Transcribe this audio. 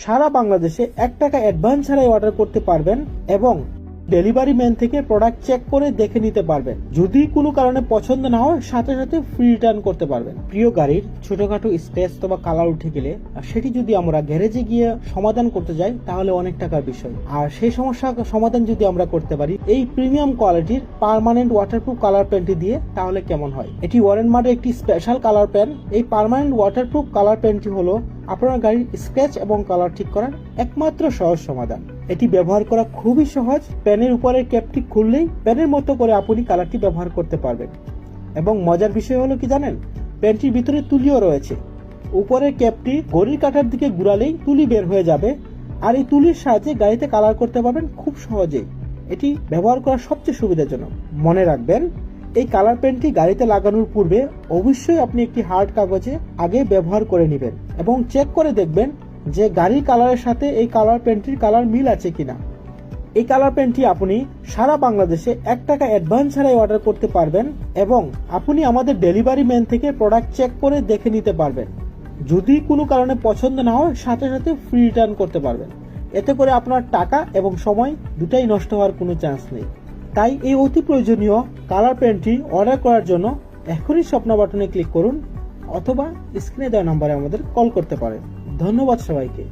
সারা বাংলাদেশে 1 টাকা অ্যাডভান্স ছাড়াই অর্ডার করতে পারবেন এবং ডেলিভারি ম্যান থেকে প্রোডাক্ট চেক করে দেখে নিতে পারবেন। যদি কোনো কারণে পছন্দ না হয় সাথে সাথে ফ্রি রিটার্ন করতে পারবেন। প্রিয় গাড়ির ছোটখাটো স্ক্র্যাচ অথবা কালার উঠে গেলে সেটি যদি আমরা গ্যারেজে গিয়ে সমাধান করতে যাই তাহলে অনেক টাকার বিষয়। আর সেই সমস্যা সমাধান যদি আমরা করতে পারি এই প্রিমিয়াম কোয়ালিটির পার্মানেন্ট ওয়াটারপ্রুফ কালার পেনটি দিয়ে তাহলে কেমন হয়। এটি ওয়ারেনমার্টের একটি স্পেশাল কালার পেন। এই পার্মানেন্ট ওয়াটারপ্রুফ কালার পেনটি হলো আপনার গাড়ির স্ক্র্যাচ এবং কালার ঠিক করার একমাত্র সহজ সমাধান। এটি ব্যবহার করা খুবই সহজ। পেনের উপরের ক্যাপটি খুললেই পেনের মতো করে আপনি কালারটি ব্যবহার করতে পারবেন। এবং মজার বিষয় হলো কি জানেন, পেনটির ভিতরে তুলিও রয়েছে। উপরের ক্যাপটি ঘড়ির কাঁটার দিকে ঘুরালেই তুলি বের হয়ে যাবে, আর এই তুলির সাহায্যে গাড়িতে কালার করতে পারবেন খুব সহজেই। এটি ব্যবহার করা সবচেয়ে সুবিধাজনক। মনে রাখবেন, এই কালার পেনটি গাড়িতে লাগানোর পূর্বে অবশ্যই আপনি একটি হার্ড কাগজে আগে ব্যবহার করে নেবেন এবং চেক করে দেখবেন যে গাড়ির কালারের সাথে এই কালার পেনটির কালার মিল আছে কিনা। এই কালার পেনটি আপনি সারা বাংলাদেশে 1 টাকা অ্যাডভান্স ছাড়াই অর্ডার করতে পারবেন এবং আপনি আমাদের ডেলিভারি ম্যান থেকে প্রোডাক্ট চেক করে দেখে নিতে পারবেন। যদি কোনো কারণে পছন্দ না হয় সাথে সাথে ফ্রি রিটার্ন করতে পারবেন। এতে করে আপনার টাকা এবং সময় দুটাই নষ্ট হওয়ার কোনো চান্স নেই। তাই এই অতি প্রয়োজনীয় কালার পেনটি অর্ডার করার জন্য এখনই স্বপ্ন বাটনে ক্লিক করুন অথবা স্ক্রিনে দেওয়া নম্বরে আমাদের কল করতে পারেন। ধন্যবাদ সবাইকে।